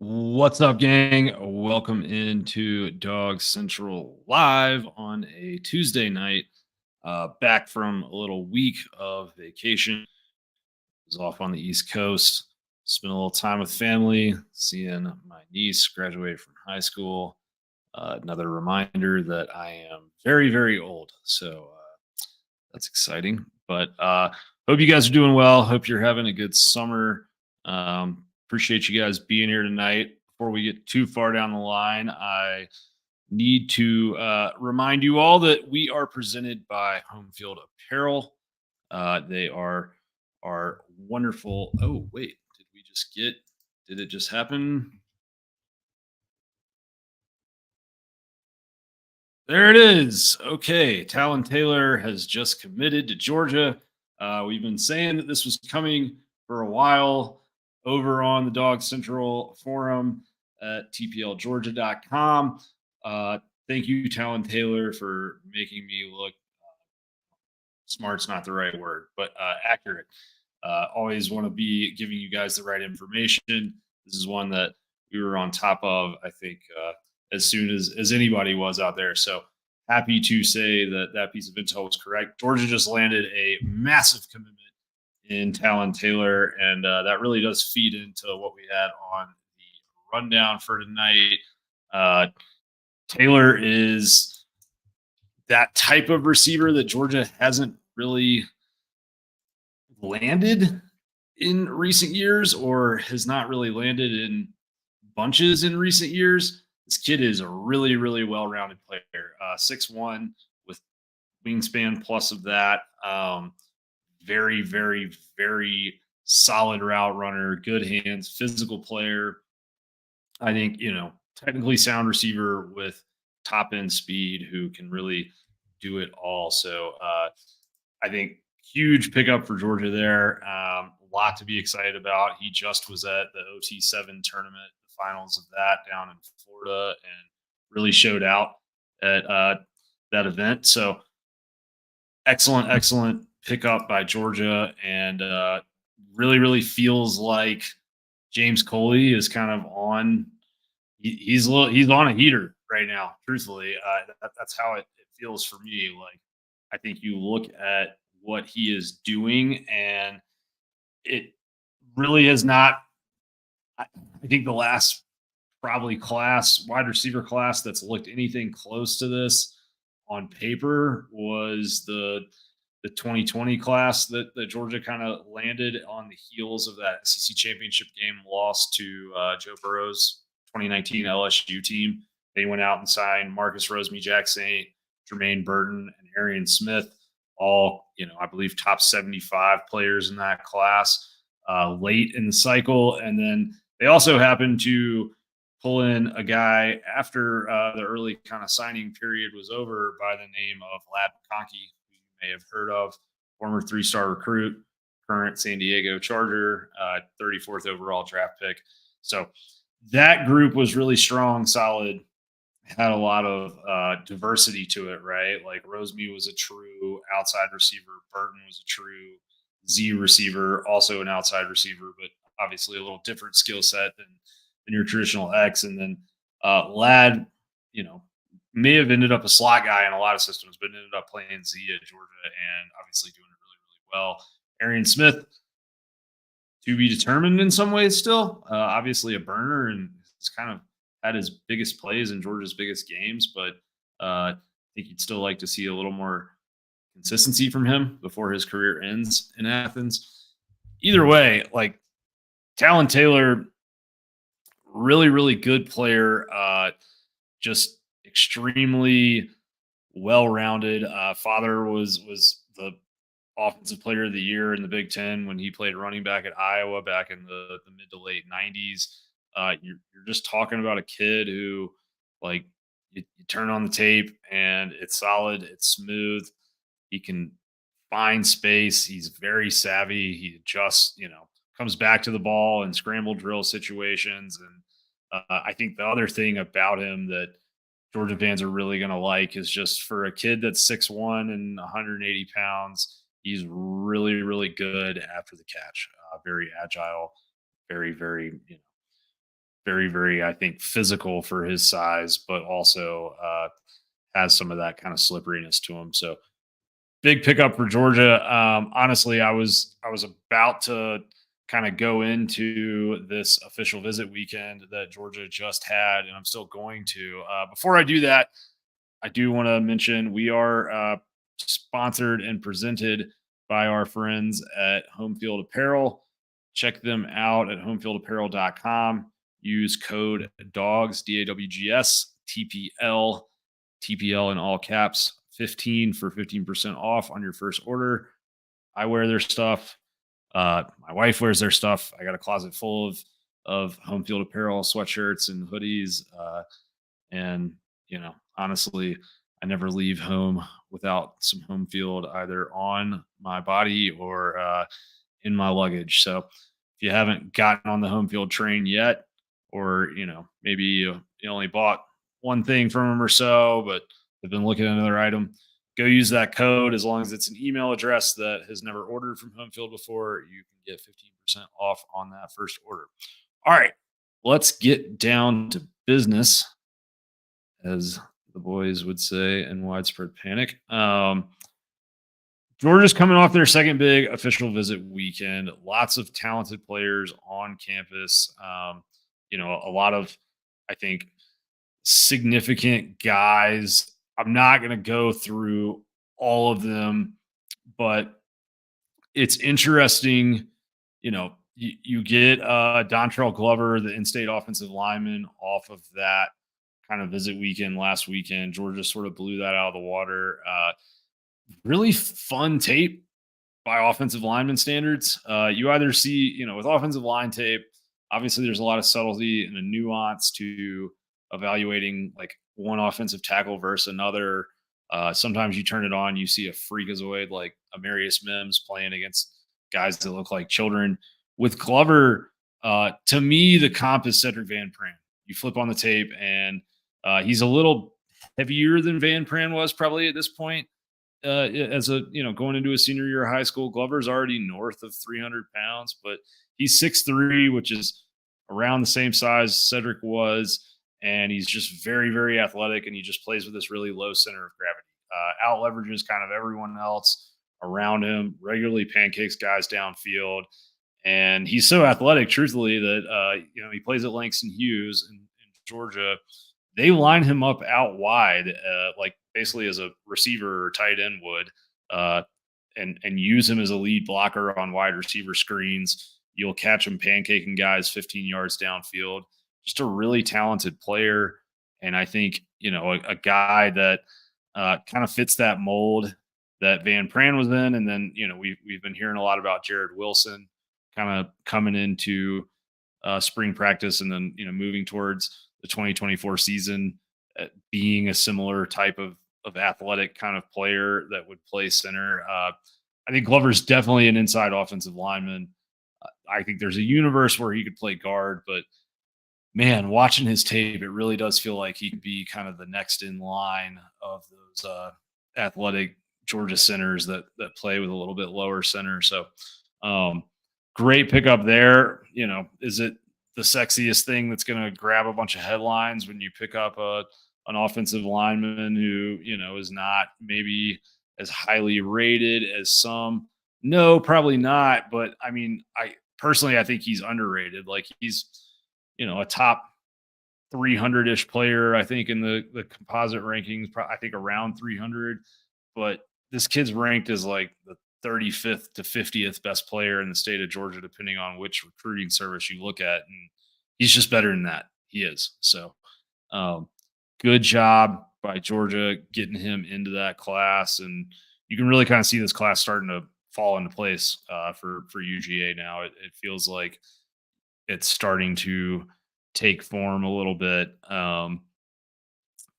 What's up, gang? Welcome into Dog Central Live on a Tuesday night. Back from a little week of vacation. Was off on the East Coast. Spent a little time with family, seeing my niece graduate from high school. Another reminder that I am very, very old. So that's exciting. But hope you guys are doing well. Hope you're having a good summer. Appreciate you guys being here tonight. Before we get too far down the line, I need to remind you all that we are presented by Home Field Apparel. They are our wonderful. Oh, wait, did it just happen? There it is. Okay. Talon Taylor has just committed to Georgia. We've been saying that this was coming for a while over on the Dog Central forum at tplgeorgia.com. Thank you, Talon Taylor, for making me look smart's not the right word, but accurate. Always want to be giving you guys the right information. This is one that we were on top of, I think, as soon as anybody was out there. So happy to say that that piece of intel was correct. Georgia just landed a massive commitment in Talon Taylor, and that really does feed into what we had on the rundown for tonight. Taylor is that type of receiver that Georgia hasn't really landed in recent years or has not really landed in bunches in recent years. This kid is a really, really well-rounded player. 6'1" with wingspan plus of that. Very, very, very solid route runner, good hands, physical player. I think, technically sound receiver with top end speed who can really do it all. So I think huge pickup for Georgia there. A lot to be excited about. He just was at the OT7 tournament, the finals of that down in Florida, and really showed out at that event. So excellent, excellent pickup by Georgia, and really, really feels like James Coley is kind of on. He's on a heater right now. Truthfully, that's how it feels for me. Like I think you look at what he is doing, and it really has not. I think the last probably wide receiver class that's looked anything close to this on paper was the 2020 class that Georgia kind of landed on the heels of that SEC championship game loss to Joe Burrow's 2019 LSU team. They went out and signed Marcus Rosemy, Jack Saint, Jermaine Burton, and Arian Smith, all, I believe top 75 players in that class late in the cycle. And then they also happened to pull in a guy after the early kind of signing period was over by the name of Lad McConkey, who you may have heard of, former 3-star recruit, current San Diego Charger, 34th overall draft pick. So that group was really strong, solid, had a lot of diversity to it, right? Like Rosemy was a true outside receiver. Burton was a true Z receiver, also an outside receiver, but obviously a little different skill set than your traditional X. And then Lad, may have ended up a slot guy in a lot of systems, but ended up playing Z at Georgia and obviously doing it really, really well. Arian Smith, to be determined in some ways still. Obviously a burner, and it's kind of had his biggest plays in Georgia's biggest games, but I think you'd still like to see a little more consistency from him before his career ends in Athens. Either way, like Talon Taylor, really, really good player, just extremely well-rounded. Father was the offensive player of the year in the Big Ten when he played running back at Iowa back in the mid to late 90s. You're just talking about a kid who, like, you turn on the tape and it's solid, it's smooth. He can find space. He's very savvy. He just, comes back to the ball in scramble drill situations. And I think the other thing about him that Georgia fans are really going to like is just for a kid that's 6'1" and 180 pounds, he's really, really good after the catch. Very agile, very, very, very, very, I think, physical for his size, but also has some of that kind of slipperiness to him. So big pickup for Georgia. Honestly, I was about to kind of go into this official visit weekend that Georgia just had, and I'm still going to. Before I do that, I do want to mention we are sponsored and presented by our friends at Home Field Apparel. Check them out at homefieldapparel.com. Use code DOGS, DAWGS, TPL, TPL in all caps, 15 for 15% off on your first order. I wear their stuff. My wife wears their stuff. I got a closet full of Home Field Apparel sweatshirts and hoodies. And, honestly, I never leave home without some home field either on my body or in my luggage. So if you haven't gotten on the home field train yet, or, maybe you only bought one thing from them or so, but have been looking at another item, go use that code. As long as it's an email address that has never ordered from home field before, you can get 15% off on that first order. All right, let's get down to business, as the boys would say in widespread panic. Georgia's coming off their second big official visit weekend. Lots of talented players on campus. A lot of, I think, significant guys. I'm not going to go through all of them, but it's interesting. You get Dontrell Glover, the in-state offensive lineman, off of that kind of visit weekend last weekend. Georgia sort of blew that out of the water. Really fun tape by offensive lineman standards. You either see, with offensive line tape, obviously there's a lot of subtlety and a nuance to evaluating like one offensive tackle versus another. Sometimes you turn it on, you see a freakazoid like Amarius Mims playing against guys that look like children. With Glover, to me, the comp is Cedric Van Pran. You flip on the tape, and he's a little heavier than Van Pran was probably at this point. As going into a senior year of high school, Glover's already north of 300 pounds, but he's 6'3", which is around the same size Cedric was. And he's just very, very athletic, and he just plays with this really low center of gravity. Out leverages kind of everyone else around him, regularly pancakes guys downfield. And he's so athletic, truthfully, that, he plays at Langston Hughes in Georgia. They line him up out wide, like basically as a receiver or tight end would, and use him as a lead blocker on wide receiver screens. You'll catch him pancaking guys 15 yards downfield. Just a really talented player, and I think a guy that kind of fits that mold that Van Pran was in. And then we've been hearing a lot about Jared Wilson kind of coming into spring practice, and then moving towards the 2024 season, being a similar type of athletic kind of player that would play center. I think Glover's definitely an inside offensive lineman. I think there's a universe where he could play guard, but man, watching his tape, it really does feel like he could be kind of the next in line of those athletic Georgia centers that play with a little bit lower center. So great pickup there. Is it the sexiest thing that's going to grab a bunch of headlines when you pick up an offensive lineman who, is not maybe as highly rated as some? No, probably not. But I mean, I think he's underrated. Like he's, a top 300-ish player, I think, in the composite rankings, I think around 300. But this kid's ranked as like the 35th to 50th best player in the state of Georgia, depending on which recruiting service you look at. And he's just better than that. He is. So good job by Georgia getting him into that class. And you can really kind of see this class starting to fall into place for UGA now. It feels like it's starting to take form a little bit.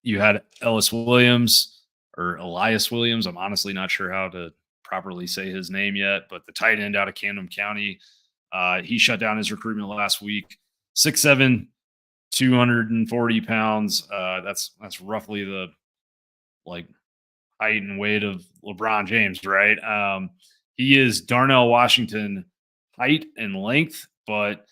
You had Elias Williams. I'm honestly not sure how to properly say his name yet, but the tight end out of Camden County, he shut down his recruitment last week. 6'7", 240 pounds. That's roughly the like height and weight of LeBron James, right? He is Darnell Washington height and length, but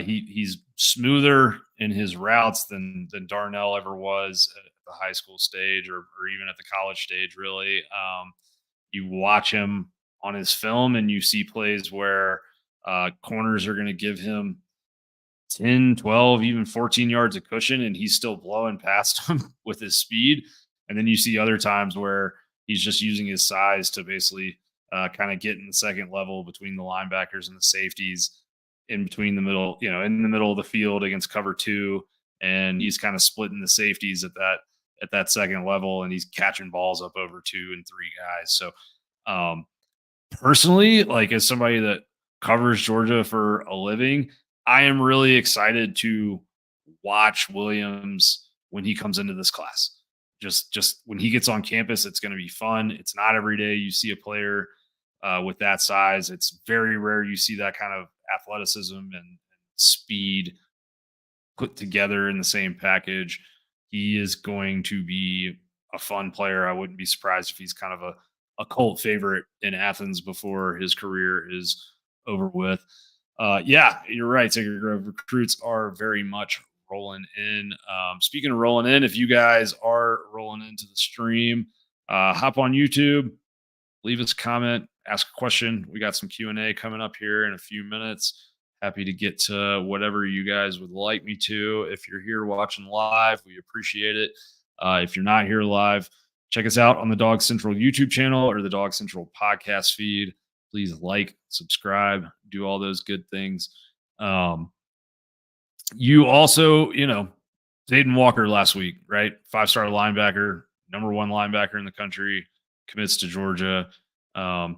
He's smoother in his routes than Darnell ever was at the high school stage or even at the college stage. Really, you watch him on his film and you see plays where corners are going to give him 10, 12, even 14 yards of cushion, and he's still blowing past them with his speed. And then you see other times where he's just using his size to basically kind of get in the second level between the linebackers and the safeties in between the middle, in the middle of the field against cover two. And he's kind of splitting the safeties at that second level, and he's catching balls up over 2 and 3 guys. So personally, like as somebody that covers Georgia for a living, I am really excited to watch Williams when he comes into this class. Just when he gets on campus, it's going to be fun. It's not every day you see a player with that size. It's very rare you see that kind of athleticism and speed put together in the same package. He is going to be a fun player. I wouldn't be surprised if he's kind of a cult favorite in Athens before his career is over with. Yeah, you're right. Sacred Grove recruits are very much rolling in. Speaking of rolling in, if you guys are rolling into the stream, hop on YouTube, leave us a comment, ask a question. We got some Q&A coming up here in a few minutes. Happy to get to whatever you guys would like me to. If you're here watching live, we appreciate it. If you're not here live, check us out on the Dog Central YouTube channel or the Dog Central podcast feed. Please like, subscribe, do all those good things. You also, Zayden Walker last week, right? 5-star linebacker, number 1 linebacker in the country, commits to Georgia. At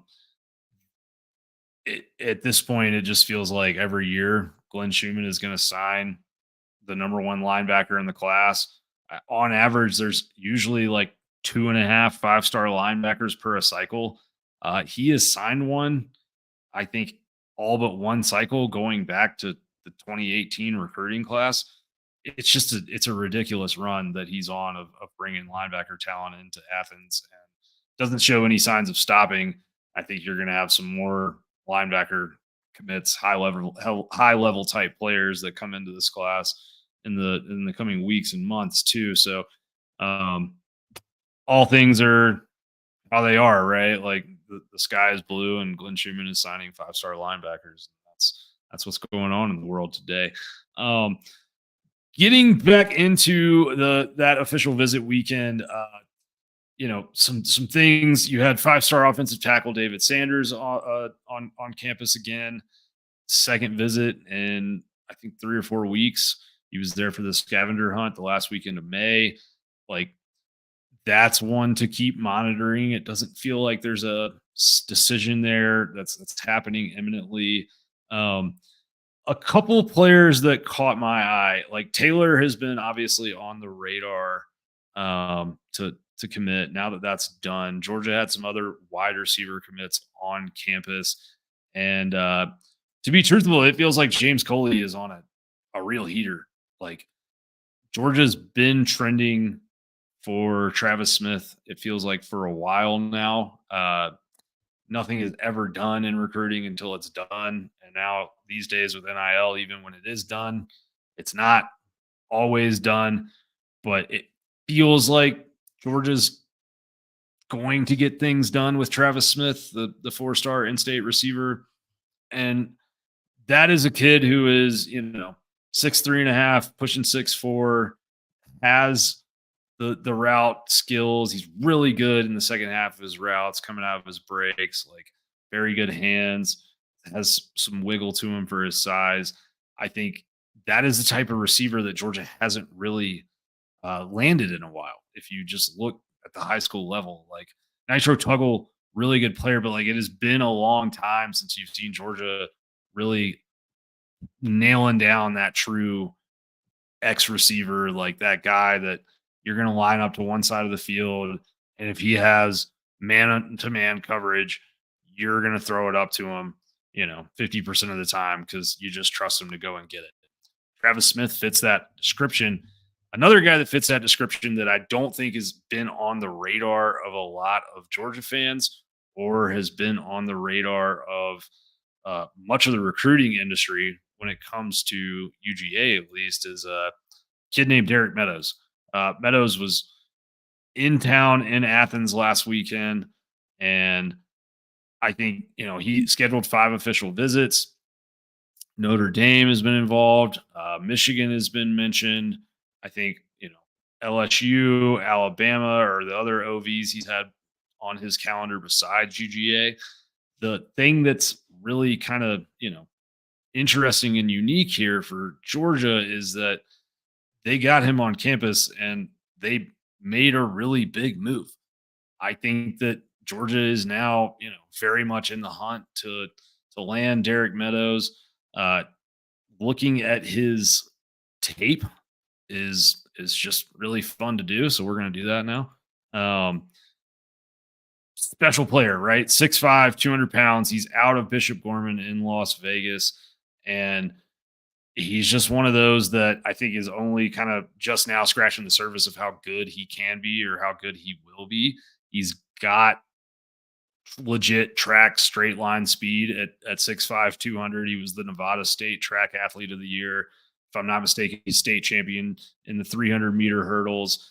this point, it just feels like every year Glenn Schumann is going to sign the number 1 linebacker in the class. On average, there's usually like 2.5 5-star linebackers per a cycle. He has signed one, I think, all but one cycle going back to the 2018 recruiting class. It's a ridiculous run that he's on of bringing linebacker talent into Athens, and doesn't show any signs of stopping. I think you're going to have some more linebacker commits, high level type players that come into this class in the coming weeks and months too. So all things are how they are, right? Like the sky is blue, and Glenn Schumann is signing 5-star linebackers. That's what's going on in the world today. Getting back into that official visit weekend, some things. You had 5-star offensive tackle David Sanders on campus again. Second visit in I think 3 or 4 weeks. He was there for the scavenger hunt the last weekend of May. Like, that's one to keep monitoring. It doesn't feel like there's a decision there that's happening imminently. A couple players that caught my eye, like Taylor has been obviously on the radar to commit. Now that that's done, Georgia had some other wide receiver commits on campus. And to be truthful, it feels like James Coley is on a real heater. Like, Georgia's been trending for Travis Smith, it feels like, for a while now. Nothing is ever done in recruiting until it's done. And now these days with NIL, even when it is done, it's not always done. But it feels like Georgia's going to get things done with Travis Smith, the 4-star in-state receiver. And that is a kid who is, 6'3.5", pushing 6'4", has the route skills. He's really good in the second half of his routes, coming out of his breaks, like very good hands, has some wiggle to him for his size. I think that is the type of receiver that Georgia hasn't really landed in a while. If you just look at the high school level, like Nitro Tuggle, really good player, but like it has been a long time since you've seen Georgia really nailing down that true X receiver, like that guy that you're going to line up to one side of the field, and if he has man-to-man coverage, you're going to throw it up to him, 50% of the time, because you just trust him to go and get it. Travis Smith fits that description. Another guy that fits that description that I don't think has been on the radar of a lot of Georgia fans, or has been on the radar of much of the recruiting industry, when it comes to UGA, at least, is a kid named Derek Meadows. Meadows was in town in Athens last weekend, and I think he scheduled 5 official visits. Notre Dame has been involved. Michigan has been mentioned. I think LSU, Alabama, or the other OVs he's had on his calendar besides UGA. The thing that's really kind of interesting and unique here for Georgia is that they got him on campus and they made a really big move. I think that Georgia is now, very much in the hunt to land Derek Meadows. Uh, Looking at his tape is just really fun to do. So we're going to do that now. Special player, right? 6'5", 200 pounds. He's out of Bishop Gorman in Las Vegas. And he's just one of those that I think is only kind of just now scratching the surface of how good he can be or how good he will be. He's got legit track straight line speed at 6'5", 200. He was the Nevada State Track Athlete of the Year. If I'm not mistaken, he's state champion in the 300-meter hurdles,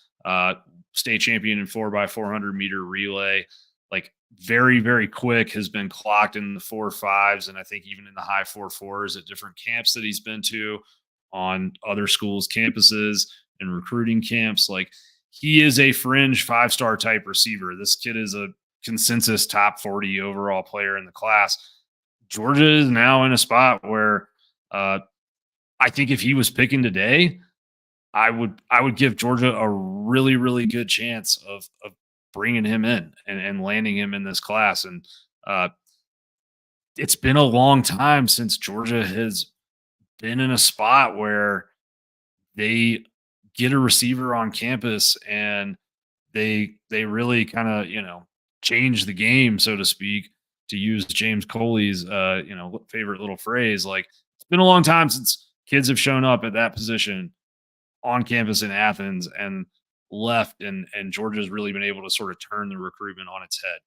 state champion in 4x400-meter relay. Like very, very quick, has been clocked in the 4.5s, and I think even in the high 4.4s at different camps that he's been to on other schools' campuses and recruiting camps. Like he is a fringe 5-star type receiver. This kid is a consensus top 40 overall player in the class. Georgia is now in a spot where I think if he was picking today, I would give Georgia a really, really good chance of bringing him in and landing him in this class. And it's been a long time since Georgia has been in a spot where they get a receiver on campus and they really kind of change the game, so to speak, to use James Coley's favorite little phrase. Like it's been a long time since kids have shown up at that position on campus in Athens and left, and Georgia's really been able to sort of turn the recruitment on its head.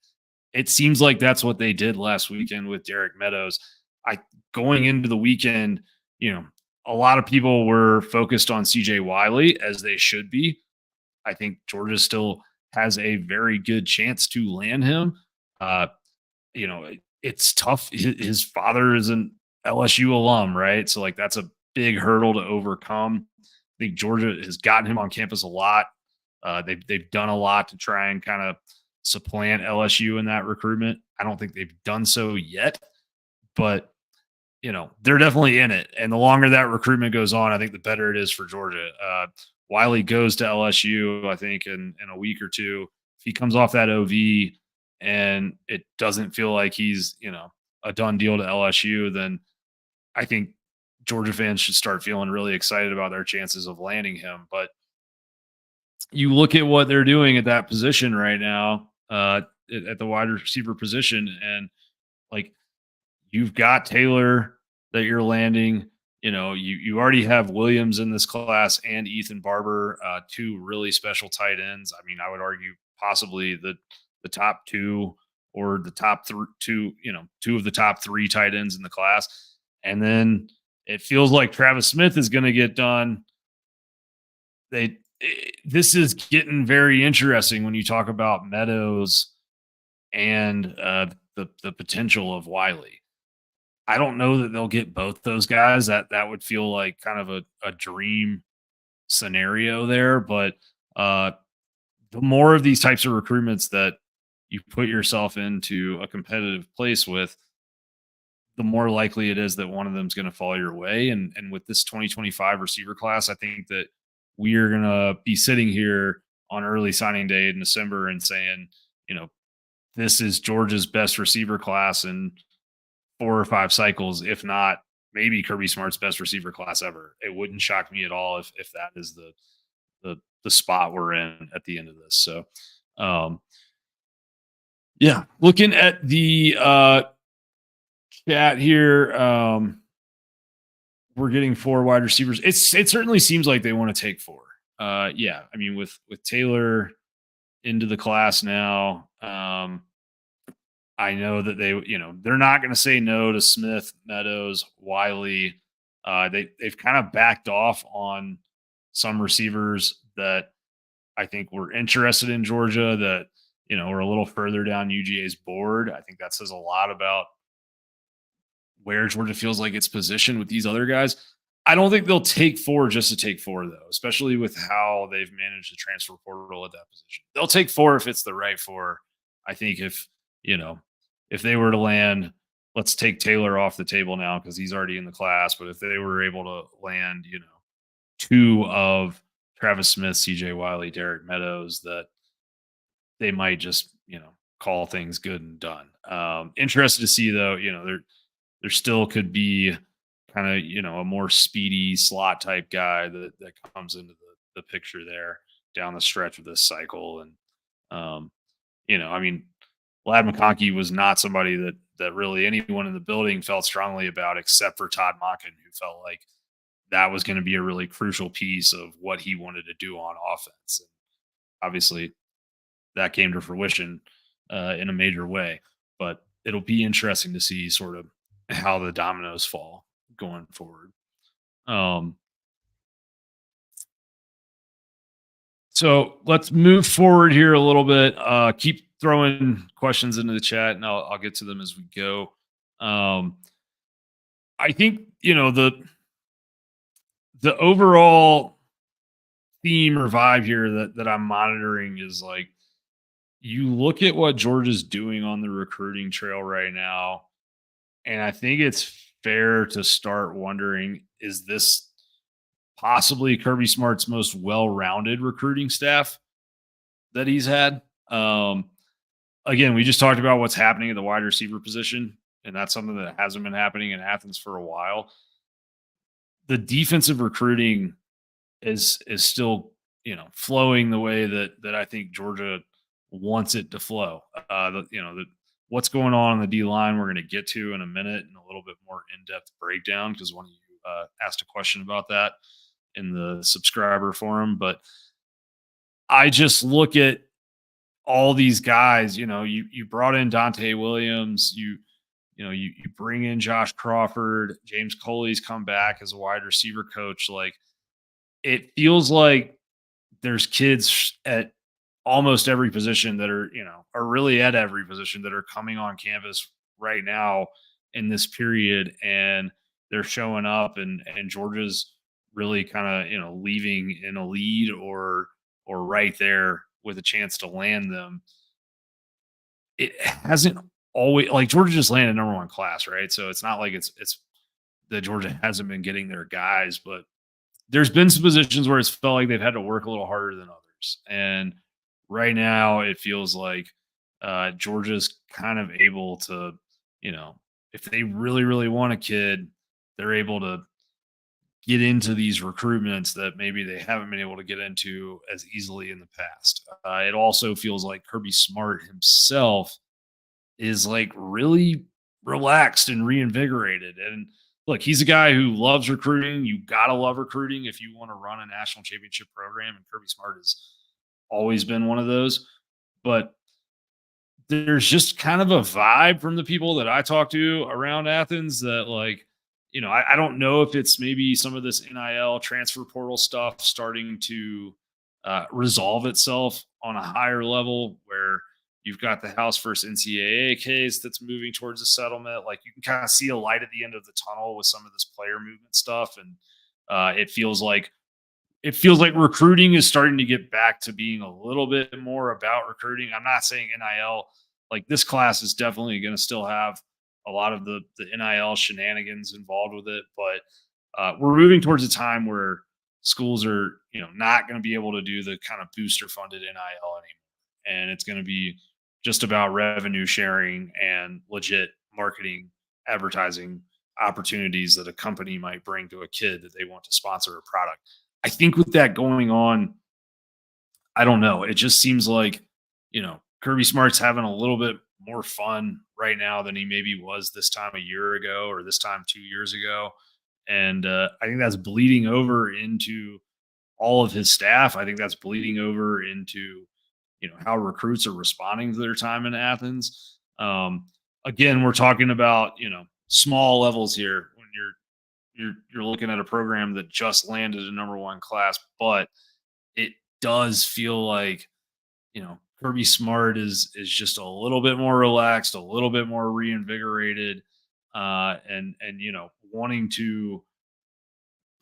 It seems like that's what they did last weekend with Derek Meadows. Going into the weekend, a lot of people were focused on CJ Wiley, as they should be. I think Georgia still has a very good chance to land him. It's tough. His father is an LSU alum, right? So like that's a big hurdle to overcome. I think Georgia has gotten him on campus a lot. They've done a lot to try and kind of supplant LSU in that recruitment. I don't think they've done so yet, but they're definitely in it. And the longer that recruitment goes on, I think the better it is for Georgia. Wiley goes to LSU, I think, in a week or two. If he comes off that OV and it doesn't feel like he's, a done deal to LSU, then I think Georgia fans should start feeling really excited about their chances of landing him. But you look at what they're doing at that position right now, at the wide receiver position, and like you've got Taylor that you're landing. You already have Williams in this class and Ethan Barber, two really special tight ends. I mean, I would argue possibly the top two or the top two of the top 3 tight ends in the class. And then it feels like Travis Smith is going to get done. This is getting very interesting when you talk about Meadows and the potential of Wiley. I don't know that they'll get both those guys. That would feel like kind of a dream scenario there. But the more of these types of recruitments that you put yourself into a competitive place with, the more likely it is that one of them is going to fall your way. And with this 2025 receiver class, I think that we are going to be sitting here on early signing day in December and saying, this is Georgia's best receiver class in 4 or 5 cycles, if not maybe Kirby Smart's best receiver class ever. It wouldn't shock me at all if that is the spot we're in at the end of this. So, looking at the chat here, we're getting 4 wide receivers. It certainly seems like they want to take 4. I mean, with Taylor into the class now, I know that they're not going to say no to Smith, Meadows, Wiley, They've kind of backed off on some receivers that I think were interested in Georgia that were a little further down UGA's board. I think that says a lot about where Georgia feels like it's positioned with these other guys. I don't think they'll take four just to take four, though, especially with how they've managed the transfer portal at that position. They'll take four if it's the right four. I think you know, if they were to land, let's take Taylor off the table now because he's already in the class. But if they were able to land, two of Travis Smith, CJ Wiley, Derek Meadows, that they might just, call things good and done. Interested to see though, there still could be kind of, a more speedy slot type guy that comes into the picture there down the stretch of this cycle. And, I mean, Lad McConkey was not somebody that really anyone in the building felt strongly about, except for Todd Monken, who felt like that was going to be a really crucial piece of what he wanted to do on offense. And obviously, that came to fruition in a major way. But it'll be interesting to see sort of how the dominoes fall going forward. So let's move forward here a little bit. Keep throwing questions into the chat, and I'll get to them as we go. I think the overall theme or vibe here that I'm monitoring is like, you look at what Georgia's doing on the recruiting trail right now, and I think it's fair to start wondering, is this possibly Kirby Smart's most well-rounded recruiting staff that he's had? Again, we just talked about what's happening at the wide receiver position, and that's something that hasn't been happening in Athens for a while. The defensive recruiting is still, flowing the way that I think Georgia wants it to flow. What's going on the D line, we're going to get to in a minute and a little bit more in-depth breakdown, because one of you asked a question about that in the subscriber forum. But I just look at all these guys. You brought in Dante Williams, you bring in Josh Crawford, James Coley's come back as a wide receiver coach. Like, it feels like there's kids at almost every position that are really at every position that are coming on campus right now in this period, and they're showing up, and Georgia's really kind of, leaving in a lead or right there with a chance to land them. It hasn't always, like, Georgia just landed number one class, right? So it's not like it's that Georgia hasn't been getting their guys, but there's been some positions where it's felt like they've had to work a little harder than others. And right now it feels like Georgia's kind of able to, if they really, really want a kid, they're able to get into these recruitments that maybe they haven't been able to get into as easily in the past. It also feels like Kirby Smart himself is like really relaxed and reinvigorated. And look, he's a guy who loves recruiting. You got to love recruiting if you want to run a national championship program. And Kirby Smart has always been one of those. But there's just kind of a vibe from the people that I talk to around Athens that, like, I don't know if it's maybe some of this NIL transfer portal stuff starting to resolve itself on a higher level, where you've got the House versus NCAA case that's moving towards a settlement. Like, you can kind of see a light at the end of the tunnel with some of this player movement stuff. And it feels like recruiting is starting to get back to being a little bit more about recruiting. I'm not saying NIL, like, this class is definitely going to still have a lot of the NIL shenanigans involved with it, but we're moving towards a time where schools are, not going to be able to do the kind of booster funded NIL anymore. And it's going to be just about revenue sharing and legit marketing, advertising opportunities that a company might bring to a kid that they want to sponsor a product. I think with that going on, I don't know. It just seems like, Kirby Smart's having a little bit more fun right now than he maybe was this time a year ago or this time 2 years ago. And I think that's bleeding over into all of his staff. I think that's bleeding over into, how recruits are responding to their time in Athens. Again, we're talking about, small levels here when you're you're looking at a program that just landed a number one class, but it does feel like, Kirby Smart is just a little bit more relaxed, a little bit more reinvigorated, and wanting to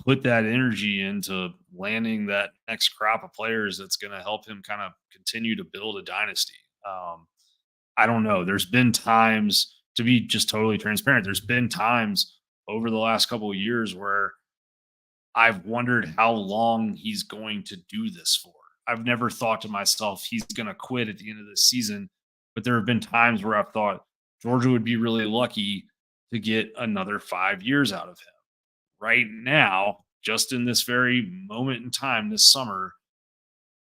put that energy into landing that next crop of players that's going to help him kind of continue to build a dynasty. I don't know. There's been times, to be just totally transparent, there's been times over the last couple of years where I've wondered how long he's going to do this for. I've never thought to myself he's going to quit at the end of this season, but there have been times where I've thought Georgia would be really lucky to get another 5 years out of him. Right now, just in this very moment in time this summer,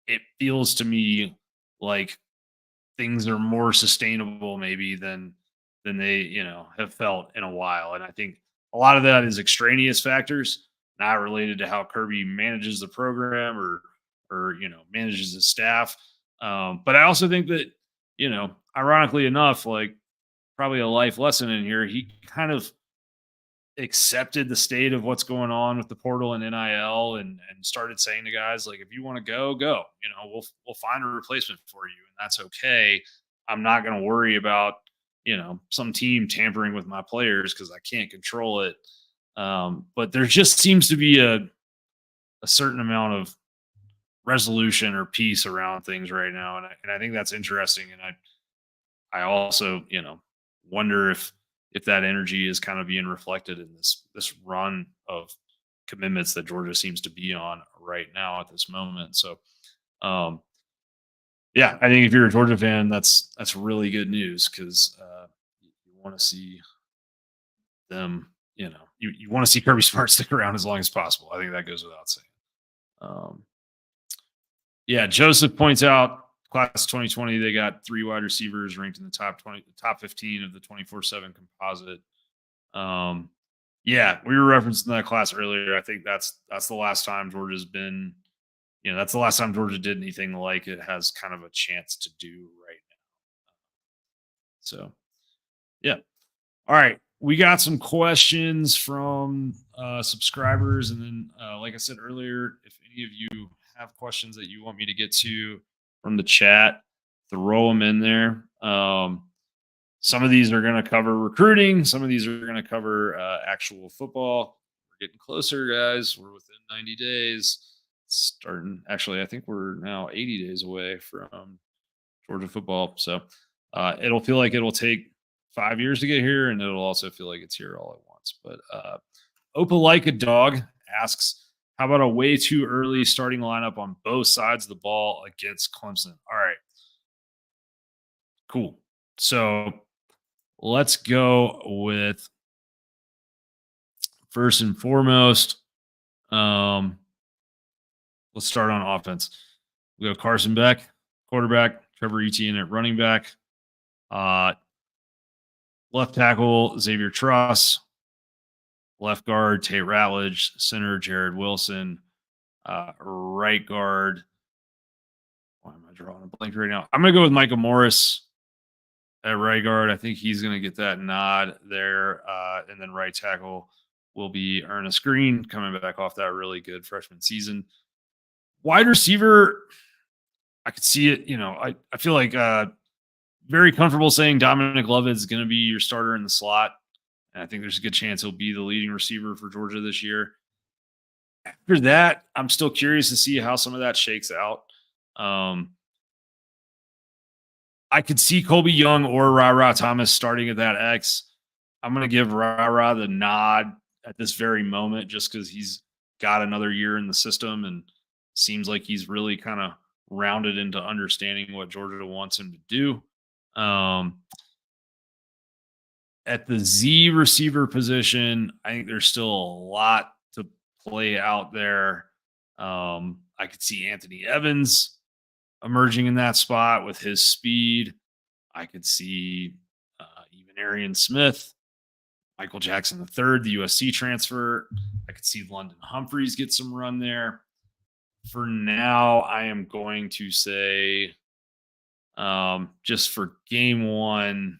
it feels to me like things are more sustainable maybe than they have felt in a while. And I think a lot of that is extraneous factors, not related to how Kirby manages the program or manages his staff. But I also think that ironically enough, like probably a life lesson in here, he kind of accepted the state of what's going on with the portal and NIL and started saying to guys like, if you want to go, go. We'll find a replacement for you, and that's okay. I'm not going to worry about some team tampering with my players because I can't control it. But there just seems to be a certain amount of resolution or peace around things right now, and I think that's interesting. And I also wonder if that energy is kind of being reflected in this run of commitments that Georgia seems to be on right now at this moment. So, yeah, I think if you're a Georgia fan, that's really good news because you want to see them. You want to see Kirby Smart stick around as long as possible. I think that goes without saying. Yeah, Joseph points out class 2020, they got 3 wide receivers ranked in the top 15 of the 24/7 composite. Yeah, we were referencing that class earlier. I think that's the last time Georgia's been, that's the last time Georgia did anything like it has kind of a chance to do right now. So, yeah. All right. We got some questions from subscribers. And then, like I said earlier, if any of you have questions that you want me to get to from the chat, throw them in there. Some of these are going to cover recruiting. Some of these are going to cover actual football. We're getting closer, guys. We're within 90 days. Starting, actually, I think we're now 80 days away from Georgia football. So it'll feel like it'll take 5 years to get here, and it'll also feel like it's here all at once. But Opa Like a Dog asks, how about a way too early starting lineup on both sides of the ball against Clemson? All right. Cool. So let's go with first and foremost. Let's start on offense. We go Carson Beck, quarterback, Trevor Etienne at running back. Left tackle, Xavier Truss. Left guard, Tate Ratledge. Center, Jared Wilson. Right guard. Why am I drawing a blank right now? I'm going to go with Micah Morris at right guard. I think he's going to get that nod there. And then right tackle will be Ernest Green, coming back off that really good freshman season. Wide receiver, I could see it. I feel like very comfortable saying Dominic Lovett is going to be your starter in the slot. And I think there's a good chance he'll be the leading receiver for Georgia this year. After that, I'm still curious to see how some of that shakes out. I could see Colby Young or Ra Thomas starting at that X. I'm going to give Ra the nod at this very moment just because he's got another year in the system and seems like he's really kind of rounded into understanding what Georgia wants him to do. At the Z receiver position, I think there's still a lot to play out there. I could see Anthony Evans emerging in that spot with his speed. I could see even Arian Smith, Michael Jackson III, the USC transfer. I could see London Humphreys get some run there. For now, I am going to say just for game one,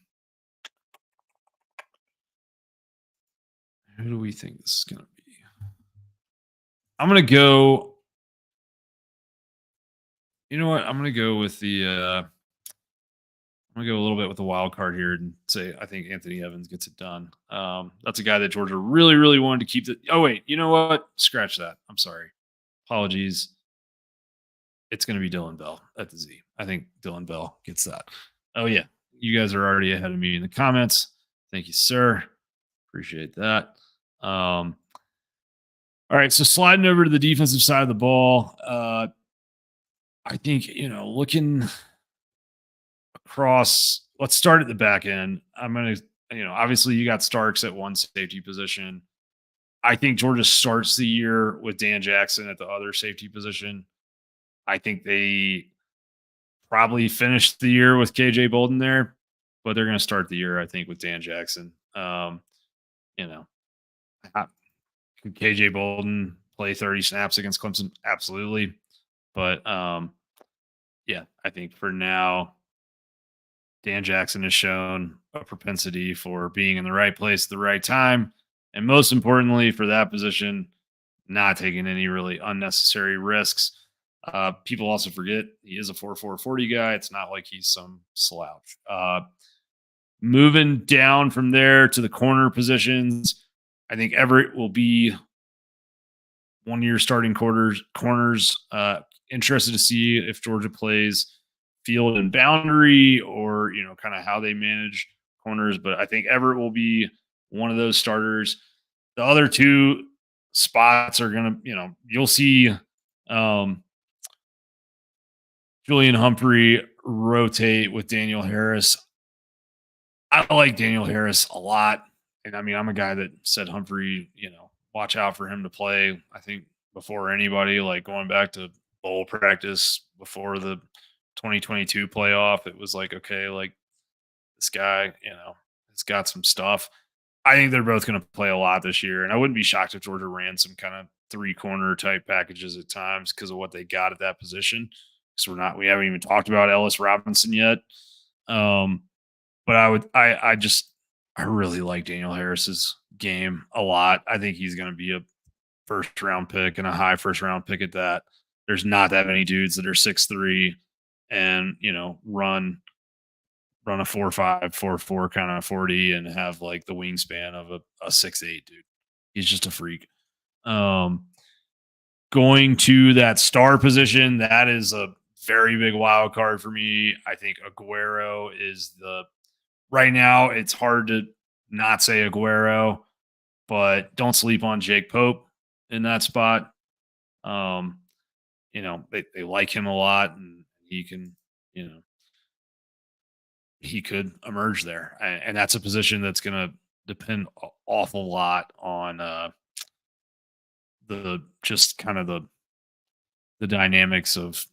Who do we think this is going to be? I'm going to go. You know what? I'm going to go with the. I'm going to go a little bit with the wild card here and say I think Anthony Evans gets it done. That's a guy that Georgia really, really wanted to keep. Oh wait, you know what? Scratch that. I'm sorry. Apologies. It's going to be Dylan Bell at the Z. I think Dylan Bell gets that. Oh yeah, you guys are already ahead of me in the comments. Thank you, sir. Appreciate that. All right, so sliding over to the defensive side of the ball, I think looking across. Let's start at the back end. I'm gonna, obviously you got Starks at one safety position. I think Georgia starts the year with Dan Jackson at the other safety position. I think they probably finish the year with KJ Bolden there, but they're going to start the year, I think, with Dan Jackson. You know, could KJ Bolden play 30 snaps against Clemson? Absolutely. But yeah, I think for now, Dan Jackson has shown a propensity for being in the right place at the right time. And most importantly, for that position, not taking any really unnecessary risks. People also forget he is a 4.4 guy. It's not like he's some slouch. Moving down from there to the corner positions, I think Everett will be one of your starting corners. Interested to see if Georgia plays field and boundary or, kind of how they manage corners. But I think Everett will be one of those starters. The other two spots are going to, you'll see Julian Humphrey rotate with Daniel Harris. I like Daniel Harris a lot. And I mean, I'm a guy that said Humphrey, watch out for him to play. I think before anybody, like going back to bowl practice before the 2022 playoff, it was like, okay, like this guy, has got some stuff. I think they're both going to play a lot this year. And I wouldn't be shocked if Georgia ran some kind of 3-corner type packages at times because of what they got at that position. Because we haven't even talked about Ellis Robinson yet. But I really like Daniel Harris's game a lot. I think he's going to be a first round pick and a high first round pick at that. There's not that many dudes that are 6'3" and, run a 4.5, 4.4 kind of 40 and have like the wingspan of a 6'8" dude. He's just a freak. Going to that star position, that is a very big wild card for me. I think Aguero is right now it's hard to not say Aguero, but don't sleep on Jake Pope in that spot. They like him a lot and he can, he could emerge there. And that's a position that's going to depend an awful lot on the just kind of the dynamics of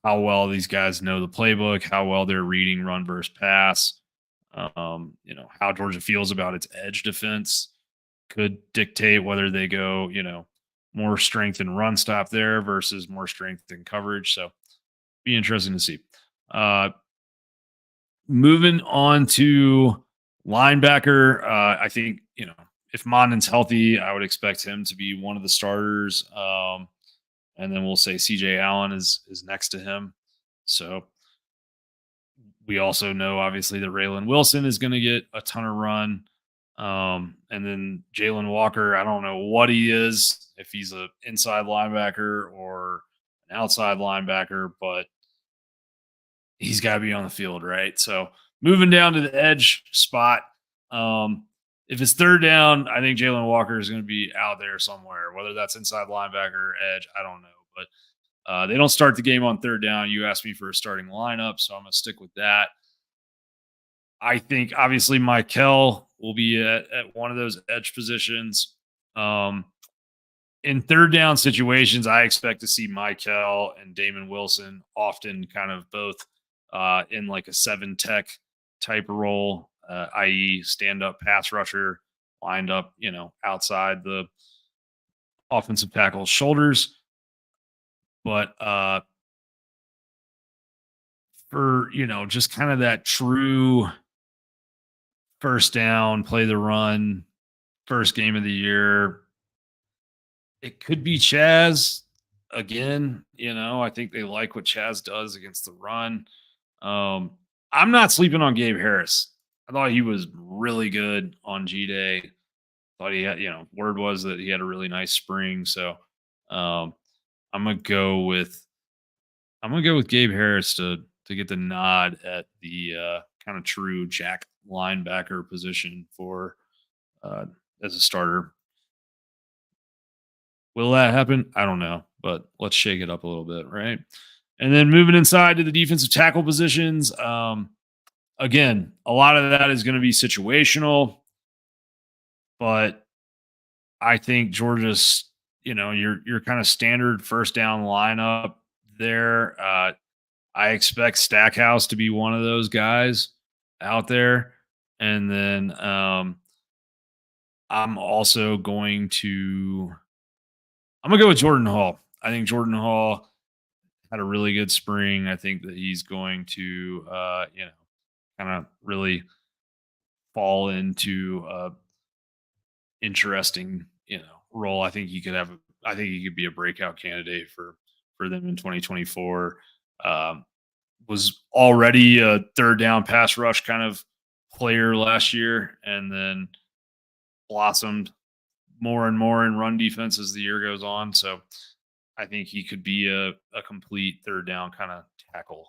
how well these guys know the playbook, how well they're reading run versus pass, how Georgia feels about its edge defense could dictate whether they go, more strength and run stop there versus more strength in coverage. So be interesting to see. Moving on to linebacker, I think, if Mondon's healthy, I would expect him to be one of the starters. And then we'll say CJ Allen is next to him. So we also know, obviously, that Raylan Wilson is going to get a ton of run. And then Jalen Walker, I don't know what he is, if he's an inside linebacker or an outside linebacker, but he's got to be on the field, right? So moving down to the edge spot, if it's third down, I think Jalen Walker is going to be out there somewhere, whether that's inside linebacker or edge, I don't know. But they don't start the game on third down. You asked me for a starting lineup, so I'm going to stick with that. I think, obviously, Michael will be at one of those edge positions. In third down situations, I expect to see Michael and Damon Wilson often kind of both in like a 7-tech type role, i.e. stand-up pass rusher, lined up, outside the offensive tackle's shoulders. But for, just kind of that true first down, play the run, first game of the year. It could be Chaz again. I think they like what Chaz does against the run. Um, I'm not sleeping on Gabe Harris. I thought he was really good on G Day. Thought he had, word was that he had a really nice spring. So um, I'm gonna go with Gabe Harris to get the nod at the kind of true jack linebacker position for uh, as a starter. Will that happen? I don't know, but let's shake it up a little bit, right? And then moving inside to the defensive tackle positions. Again, a lot of that is going to be situational, but I think Georgia's, your kind of standard first down lineup there. I expect Stackhouse to be one of those guys out there. And then I'm also I'm gonna go with Jordan Hall. I think Jordan Hall had a really good spring. I think that he's going to kind of really fall into interesting, role. I think he could be a breakout candidate for them in 2024. Um, was already a third down pass rush kind of player last year, and then blossomed more and more in run defense as the year goes on. So I think he could be a complete third down kind of tackle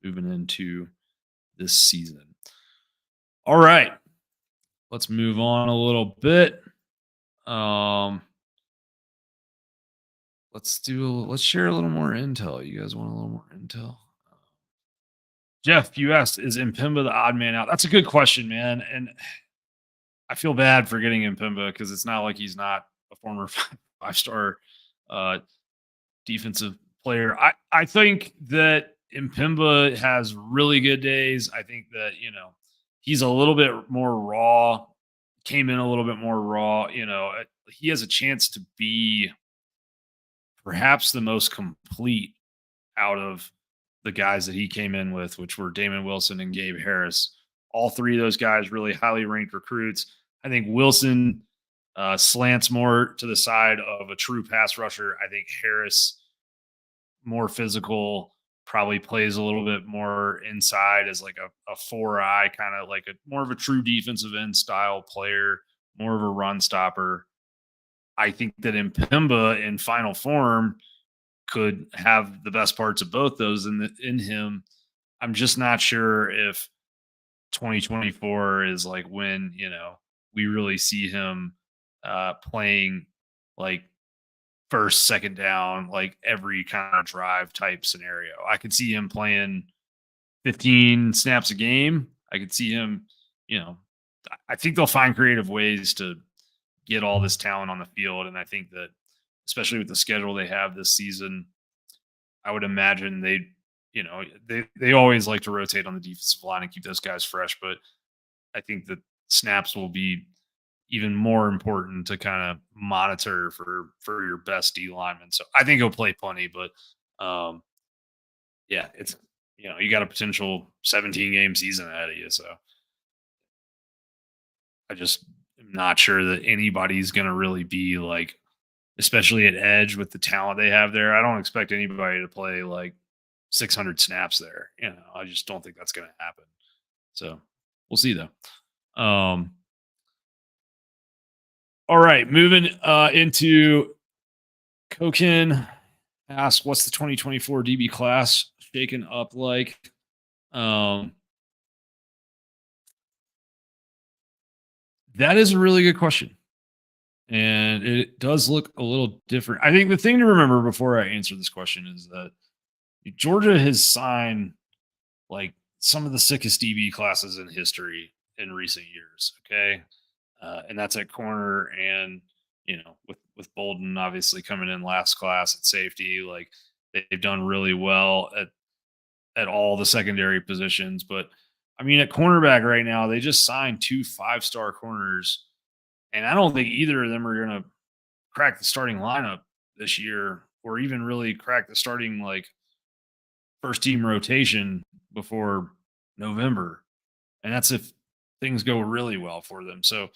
moving into this season. All right, let's move on a little bit. Um, let's share a little more intel. You guys want a little more intel? Jeff, you asked, is Impemba the odd man out? That's a good question, man. And I feel bad for getting Impemba because it's not like he's not a former five-star uh, defensive player. I think that Impemba has really good days. I think that, he's a little bit more raw, came in a little bit more raw. He has a chance to be perhaps the most complete out of the guys that he came in with, which were Damon Wilson and Gabe Harris. All three of those guys really highly ranked recruits. I think Wilson slants more to the side of a true pass rusher. I think Harris, more physical, probably plays a little bit more inside as like a 4-eye, kind of like a more of a true defensive end style player, more of a run stopper. I think that Impemba in final form could have the best parts of both those in him. I'm just not sure if 2024 is like when, we really see him playing like first, second down, like every kind of drive type scenario. I could see him playing 15 snaps a game. I could see him, you know, I think they'll find creative ways to get all this talent on the field. And I think that, especially with the schedule they have this season, I would imagine they always like to rotate on the defensive line and keep those guys fresh. But I think that snaps will be even more important to kind of monitor for your best D lineman. So I think he'll play plenty, but yeah, it's you got a potential 17 game season ahead of you. So I just am not sure that anybody's gonna really be like, especially at edge with the talent they have there. I don't expect anybody to play like 600 snaps there. I just don't think that's gonna happen. So we'll see though. All right, moving into Koken asks, what's the 2024 DB class shaken up like? That is a really good question. And it does look a little different. I think the thing to remember before I answer this question is that Georgia has signed like some of the sickest DB classes in history in recent years. Okay. And that's at corner and, with Bolden obviously coming in last class at safety, like they've done really well at all the secondary positions. But I mean, at cornerback right now, they just signed 2 5-star corners, and I don't think either of them are going to crack the starting lineup this year, or even really crack the starting like first team rotation before November. And that's if things go really well for them. So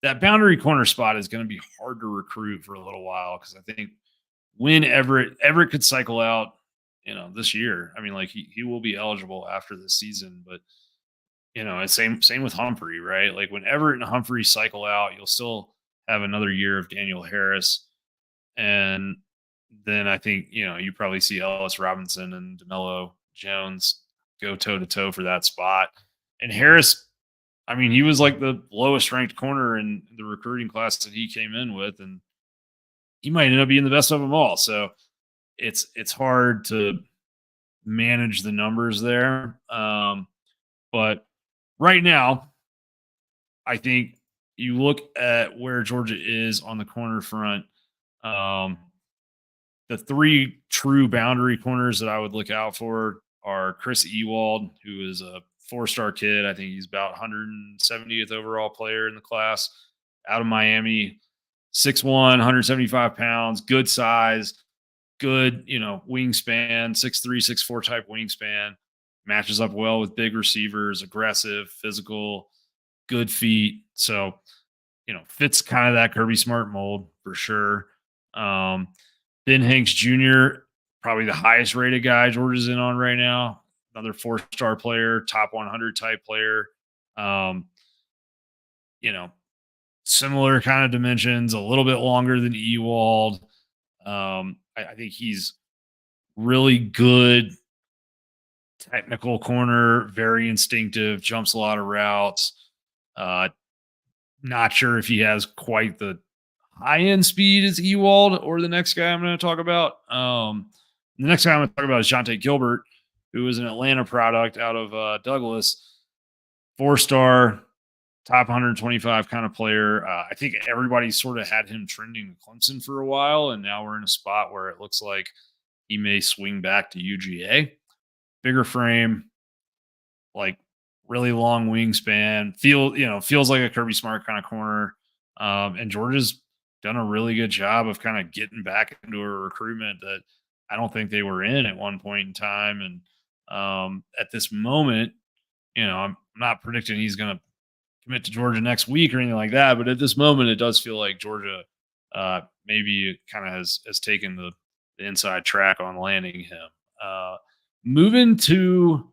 that boundary corner spot is going to be hard to recruit for a little while because I think when Everett could cycle out, this year. I mean, like he will be eligible after this season, but it's same with Humphrey, right? Like when Everett and Humphrey cycle out, you'll still have another year of Daniel Harris, and then I think you probably see Ellis Robinson and DeMello Jones go toe to toe for that spot. And Harris, I mean, he was like the lowest ranked corner in the recruiting class that he came in with, and he might end up being the best of them all. So it's hard to manage the numbers there. But right now, I think you look at where Georgia is on the corner front. Um, the three true boundary corners that I would look out for are Chris Ewald, who is a four-star kid. I think he's about 170th overall player in the class out of Miami. 6'1, 175 pounds, good size, good, wingspan, 6'3, 6'4 type wingspan. Matches up well with big receivers, aggressive, physical, good feet. So, fits kind of that Kirby Smart mold for sure. Ben Hanks Jr., probably the highest rated guy Georgia's in on right now. Another four-star player, top 100 type player. Um, Similar kind of dimensions, a little bit longer than Ewald. I think he's really good technical corner, very instinctive, jumps a lot of routes. Not sure if he has quite the high end speed as Ewald or the next guy I'm going to talk about. The next guy I'm going to talk about is Jonte Gilbert, who is an Atlanta product out of Douglas, four-star, top 125 kind of player. I think everybody sort of had him trending to Clemson for a while, and now we're in a spot where it looks like he may swing back to UGA. Bigger frame, like really long wingspan, feels like a Kirby Smart kind of corner. And Georgia's done a really good job of kind of getting back into a recruitment that I don't think they were in at one point in time. And at this moment, I'm not predicting he's going to commit to Georgia next week or anything like that. But at this moment, it does feel like Georgia maybe kind of has taken the inside track on landing him. Moving to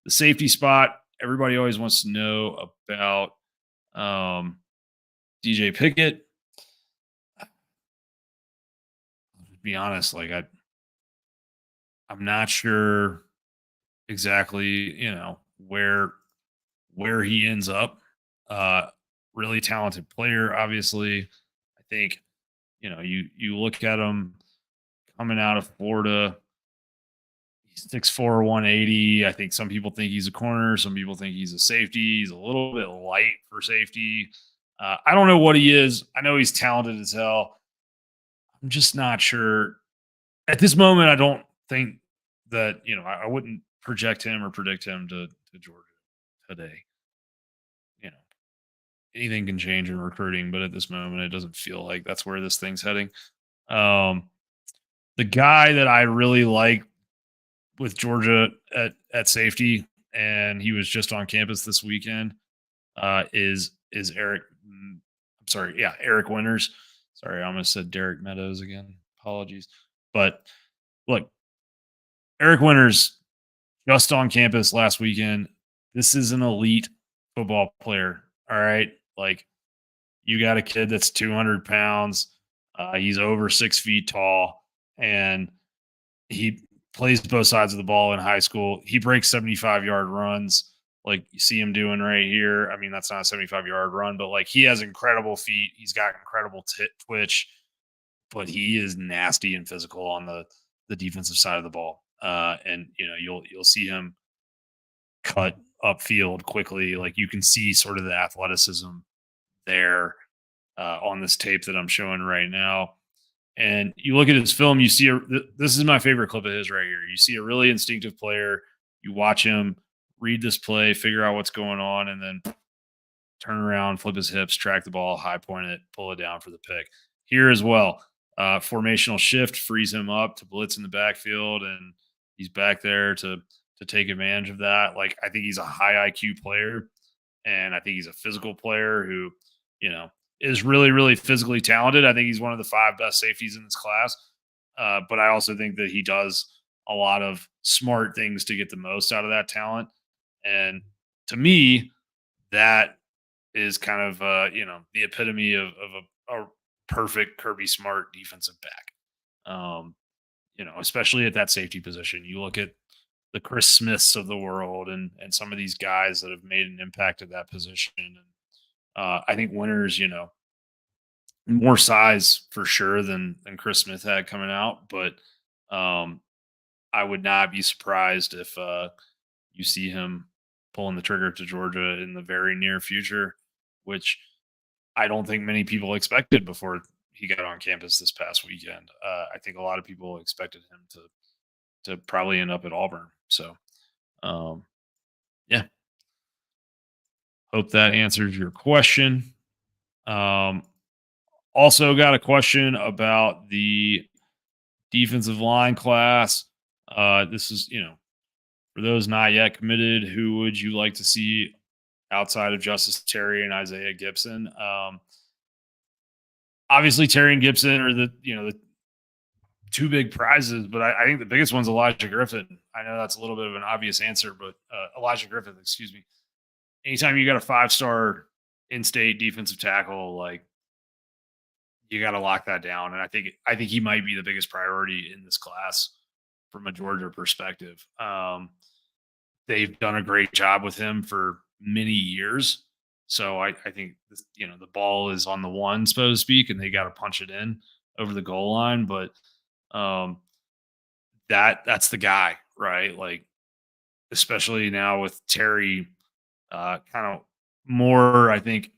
the safety spot, everybody always wants to know about DJ Pickett. To be honest, like I'm not sure exactly, where he ends up. Really talented player, obviously. I think, you look at him coming out of Florida. He's 6'4", 180. I think some people think he's a corner. Some people think he's a safety. He's a little bit light for safety. I don't know what he is. I know he's talented as hell. I'm just not sure. At this moment, I don't think that, I wouldn't project him or predict him to Georgia today. Anything can change in recruiting, but at this moment, it doesn't feel like that's where this thing's heading. The guy that I really like with Georgia at safety, and he was just on campus this weekend, is Eric. I'm sorry, yeah, Eric Winters. Sorry, I almost said Derek Meadows again. Apologies, but look, Eric Winters just on campus last weekend. This is an elite football player. All right, like you got a kid that's 200 pounds. He's over 6 feet tall, and he plays both sides of the ball in high school. He breaks 75-yard runs like you see him doing right here. I mean, that's not a 75-yard run, but like he has incredible feet. He's got incredible twitch, but he is nasty and physical on the defensive side of the ball. And you'll see him cut upfield quickly. Like you can see sort of the athleticism there on this tape that I'm showing right now. And you look at his film, you see this is my favorite clip of his right here. You see a really instinctive player. You watch him read this play, figure out what's going on, and then turn around, flip his hips, track the ball, high point it, pull it down for the pick. Here as well, formational shift frees him up to blitz in the backfield, and he's back there to take advantage of that. Like I think he's a high IQ player, and I think he's a physical player who you know, is really, really physically talented. I think he's one of the 5 best safeties in this class. But I also think that he does a lot of smart things to get the most out of that talent. And to me, that is kind of the epitome of a perfect Kirby Smart defensive back. Especially at that safety position. You look at the Chris Smiths of the world and some of these guys that have made an impact at that position. And I think Winters, more size for sure than Chris Smith had coming out, but um, I would not be surprised if you see him pulling the trigger to Georgia in the very near future, which I don't think many people expected before he got on campus this past weekend. I think a lot of people expected him to probably end up at Auburn. So, um, yeah, hope that answers your question. Um, Also, got a question about the defensive line class. This is, for those not yet committed, who would you like to see outside of Justice Terry and Isaiah Gibson? Obviously, Terry and Gibson are the 2 big prizes, but I think the biggest one's Elijah Griffin. I know that's a little bit of an obvious answer, but Elijah Griffin, excuse me. Anytime you got a 5-star in-state defensive tackle, like you got to lock that down. And I think he might be the biggest priority in this class from a Georgia perspective. They've done a great job with him for many years. So I think the ball is on the one, so to speak, and they got to punch it in over the goal line. But um, that's the guy, right? Like, especially now with Terry, kind of more, I think,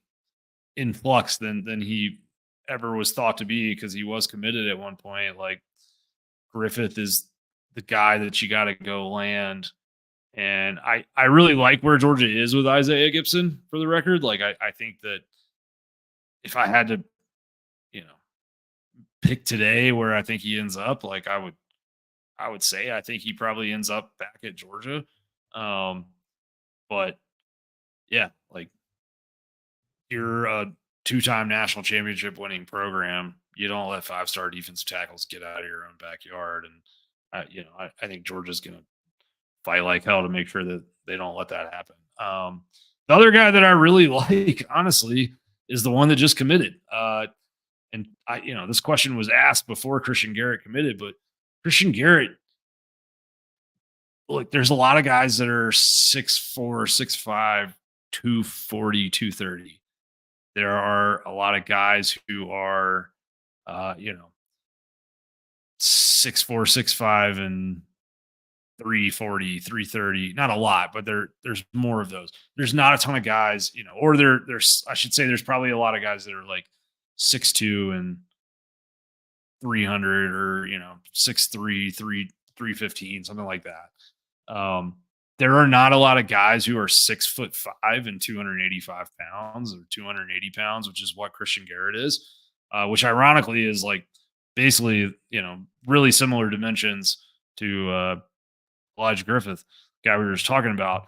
in flux than he ever was thought to be because he was committed at one point. Like, Griffith is the guy that you got to go land. And I really like where Georgia is with Isaiah Gibson, for the record. Like, I think that if I had to, you know, pick today where I think he ends up, like I would say I think he probably ends up back at Georgia. Um, but yeah, like, you're a 2-time national championship winning program. You don't let 5-star defensive tackles get out of your own backyard. And I think Georgia's going to fight like hell to make sure that they don't let that happen. The other guy that I really like, honestly, is the one that just committed. And this question was asked before Christian Garrett committed, but Christian Garrett, look, there's a lot of guys that are 6'4", 6'5", 240, 230. There are a lot of guys who are, 6'4", 6'5", and 340, 330. Not a lot, but there's more of those. There's not a ton of guys, or there's I should say there's probably a lot of guys that are like 6'2" and 300, or 6'3", 315, something like that. There are not a lot of guys who are 6'5" and 285 pounds or 280 pounds, which is what Christian Garrett is, which ironically is like basically, really similar dimensions to Elijah Griffith, guy we were just talking about.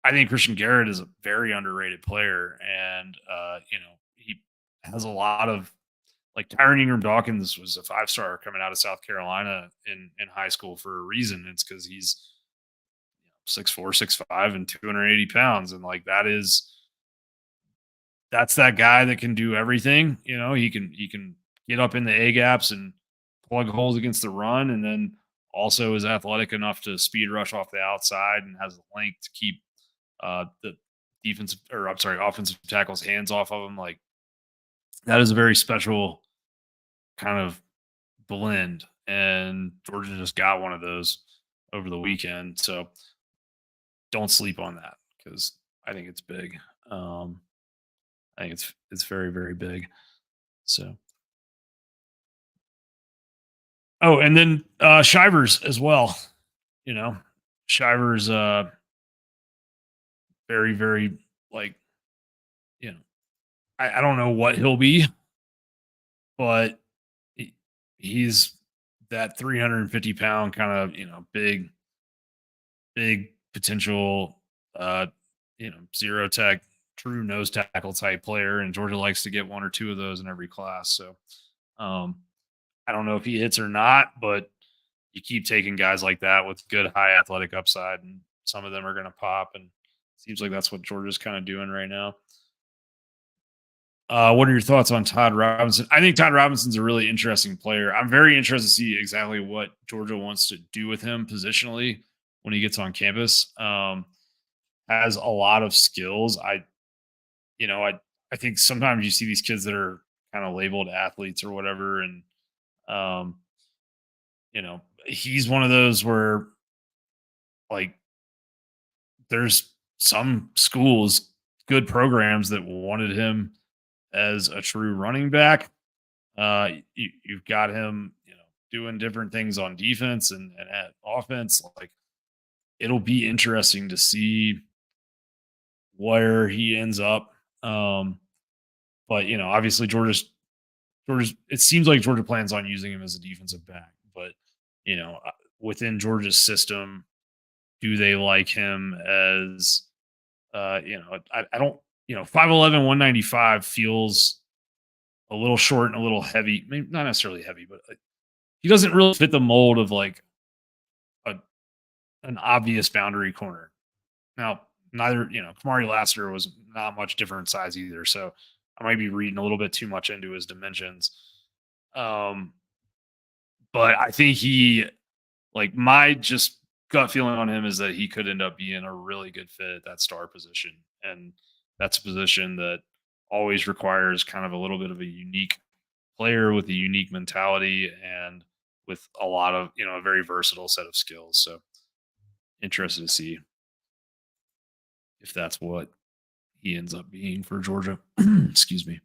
I think Christian Garrett is a very underrated player, and he has a lot of, like, Tyron Ingram Dawkins was a 5-star coming out of South Carolina in high school for a reason. It's because he's 6'4", 6'5", and 280 pounds, and like that's that guy that can do everything. He can get up in the A gaps and plug holes against the run, and then also is athletic enough to speed rush off the outside and has the length to keep the offensive tackle's hands off of him. Like, that is a very special kind of blend, and Georgia just got one of those over the weekend. So don't sleep on that, because I think it's big. I think it's very, very big. So, oh, and then Shivers as well. Shivers, very, very, like, you know, I don't know what he'll be, but he's that 350-pound kind of, big potential, zero tech true nose tackle type player, and Georgia likes to get one or two of those in every class. So um, I don't know if he hits or not, but you keep taking guys like that with good high athletic upside, and some of them are going to pop. And it seems like that's what Georgia's kind of doing right now. What are your thoughts on Todd Robinson? I think Todd Robinson's a really interesting player. I'm very interested to see exactly what Georgia wants to do with him positionally when he gets on campus. Has a lot of skills. You know, I think sometimes you see these kids that are kind of labeled athletes or whatever, and um, he's one of those where like there's some schools, good programs that wanted him as a true running back. You've got him, doing different things on defense and at offense. Like it'll be interesting to see where he ends up. But obviously Georgia's. It seems like Georgia plans on using him as a defensive back, but within Georgia's system, do they like him as I don't 5'11", 195 feels a little short and a little heavy. Maybe not necessarily heavy, but he doesn't really fit the mold of like a, an obvious boundary corner. Now, neither, Kamari Lassiter was not much different size either. So I might be reading a little bit too much into his dimensions. Um, but I think my just gut feeling on him is that he could end up being a really good fit at that star position. And that's a position that always requires kind of a little bit of a unique player with a unique mentality and with a lot of, a very versatile set of skills. So interested to see if that's what he ends up being for Georgia. Excuse me.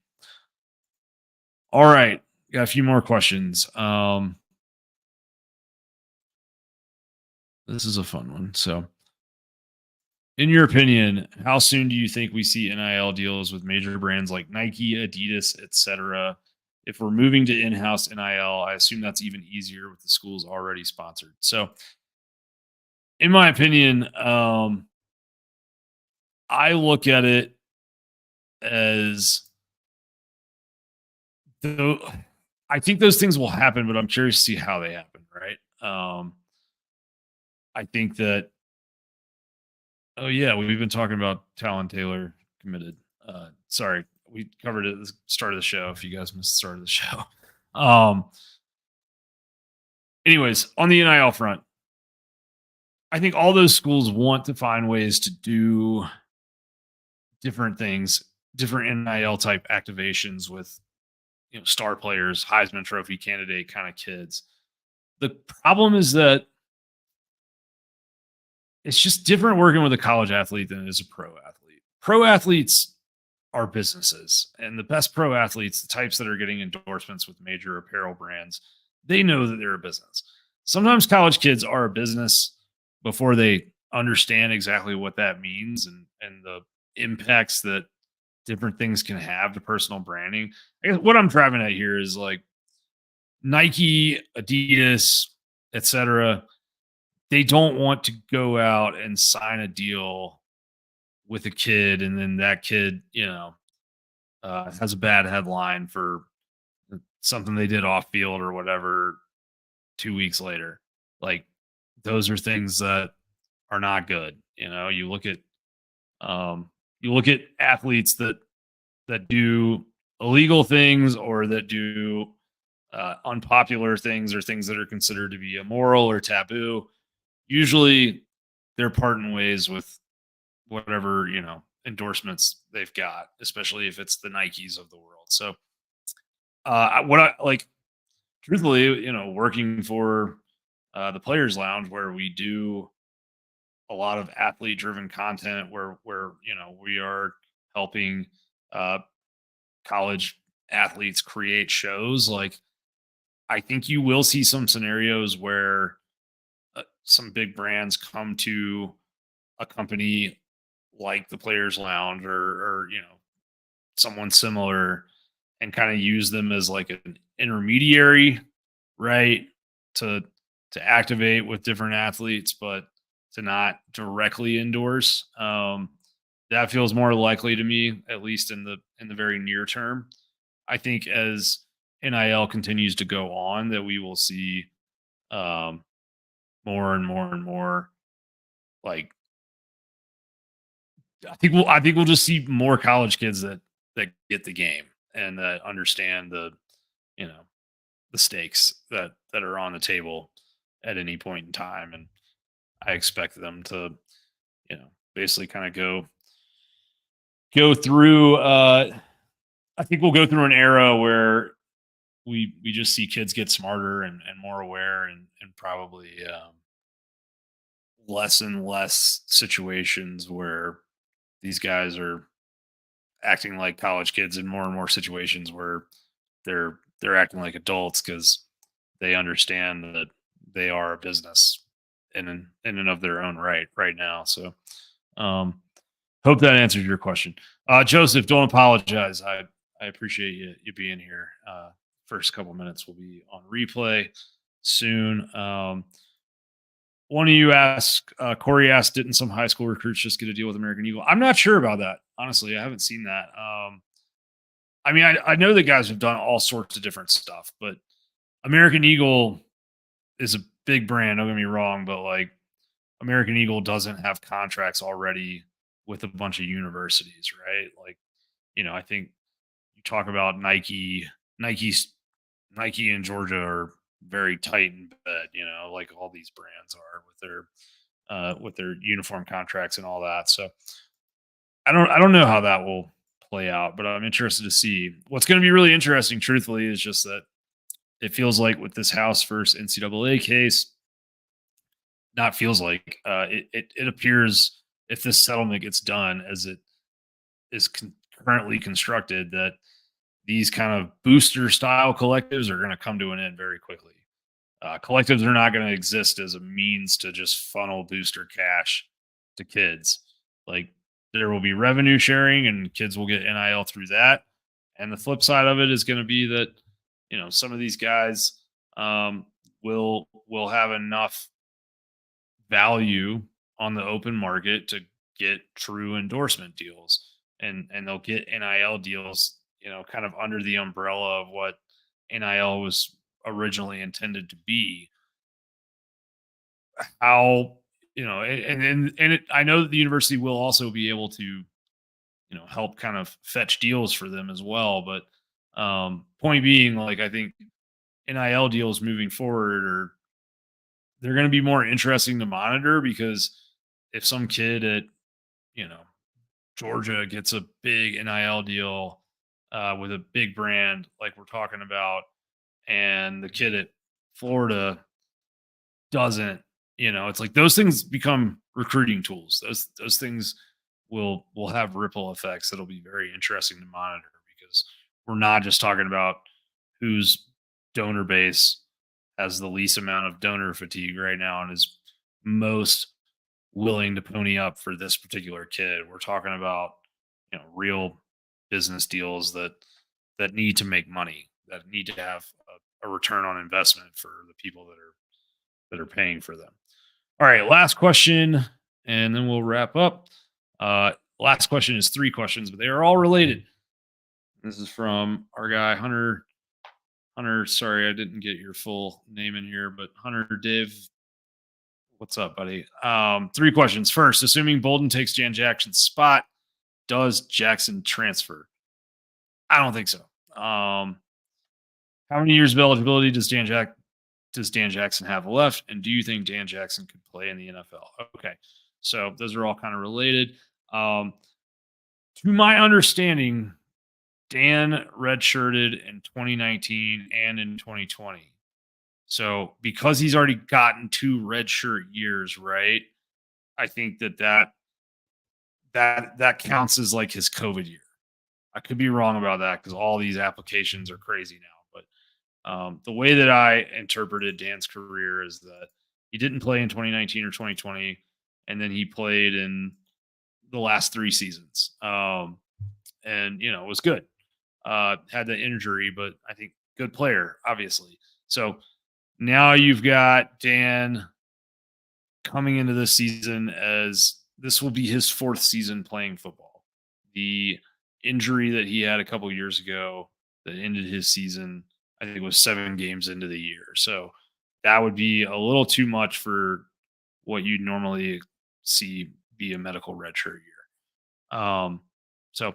All right. Got a few more questions. This is a fun one. So, in your opinion, how soon do you think we see NIL deals with major brands like Nike, Adidas, etc.? If we're moving to in-house NIL, I assume that's even easier with the schools already sponsored. So, in my opinion, I look at it as though I think those things will happen, but I'm curious to see how they happen, right? I think that oh yeah, we've been talking about Talon Taylor committed. Sorry, we covered it at the start of the show. If you guys missed the start of the show. Um, anyways, on the NIL front, I think all those schools want to find ways to do different things, different NIL type activations with star players, Heisman Trophy candidate kind of kids. The problem is that it's just different working with a college athlete than it is a pro athlete. Pro athletes are businesses, and the best pro athletes, the types that are getting endorsements with major apparel brands, they know that they're a business. Sometimes college kids are a business before they understand exactly what that means and the impacts that different things can have to personal branding. I guess what I'm driving at here is like Nike, Adidas, etc. They don't want to go out and sign a deal with a kid, and then that kid, has a bad headline for something they did off field or whatever 2 weeks later. Like those are things that are not good. You look at athletes that do illegal things or that do unpopular things or things that are considered to be immoral or taboo. Usually they're parting ways with whatever, endorsements they've got, especially if it's the Nikes of the world. So what I like, truthfully, working for the Players Lounge, where we do a lot of athlete driven content, where we are helping uh, college athletes create shows. Like, I think you will see some scenarios where some big brands come to a company like the Players Lounge or someone similar and kind of use them as like an intermediary, right? To activate with different athletes, but to not directly endorse. That feels more likely to me, at least in the very near term. I think as NIL continues to go on, that we will see um, more and more and more. Like I think we'll just see more college kids that get the game and that understand you know the stakes that are on the table at any point in time, and I expect them to basically kind of go through. I think we'll go through an era where we just see kids get smarter and more aware and probably less and less situations where these guys are acting like college kids and more situations where they're acting like adults because they understand that they are a business in and of their own right now. So um hope that answers your question. Joseph, don't apologize. I appreciate you being here. First couple minutes will be on replay soon. One of you asked, Corey asked, didn't some high school recruits just get a deal with American Eagle? I'm not sure about that. Honestly, I haven't seen that. I mean, I know that guys have done all sorts of different stuff, but American Eagle is a big brand. Don't get me wrong, but like American Eagle doesn't have contracts already with a bunch of universities, right? Like, I think you talk about Nike's Nike and Georgia are very tight in bed, like all these brands are with their uniform contracts and all that. So I don't know how that will play out, but I'm interested to see. What's going to be really interesting, truthfully, is just that it feels like with this House versus NCAA case, not feels like it appears if this settlement gets done as it is currently constructed, that these kind of booster style collectives are going to come to an end very quickly. Collectives are not going to exist as a means to just funnel booster cash to kids. Like there will be revenue sharing and kids will get NIL through that. And the flip side of it is going to be that, some of these guys will have enough value on the open market to get true endorsement deals, and they'll get NIL deals, kind of under the umbrella of what NIL was originally intended to be. How, I know that the university will also be able to, help kind of fetch deals for them as well. But point being, like, I think NIL deals moving forward they're going to be more interesting to monitor, because if some kid at, you know, Georgia gets a big NIL deal with a big brand like we're talking about, and the kid at Florida doesn't, it's like those things become recruiting tools. Those things will have ripple effects that'll be very interesting to monitor, because we're not just talking about whose donor base has the least amount of donor fatigue right now and is most willing to pony up for this particular kid. We're talking about, real business deals that need to make money, that need to have a return on investment for the people that are paying for them. All right, last question, and then we'll wrap up. Last question is 3 questions, but they are all related. This is from our guy Hunter. Hunter, sorry I didn't get your full name in here, but Hunter Dave, what's up, buddy? 3 questions. First, assuming Bolden takes Jan Jackson's spot, does Jackson transfer? I don't think so. How many years of eligibility does Dan Jackson have left? And do you think Dan Jackson could play in the NFL? Okay. So those are all kind of related. To my understanding, Dan redshirted in 2019 and in 2020. So because he's already gotten 2 redshirt years, right? I think that counts as like his COVID year. I could be wrong about that because all these applications are crazy now. But the way that I interpreted Dan's career is that he didn't play in 2019 or 2020, and then he played in the last 3 seasons. And, it was good. Had the injury, but I think good player, obviously. So now you've got Dan coming into this season as this will be his 4th season playing football. The injury that he had a couple years ago that ended his season, I think it was 7 games into the year. So that would be a little too much for what you'd normally see be a medical redshirt year. So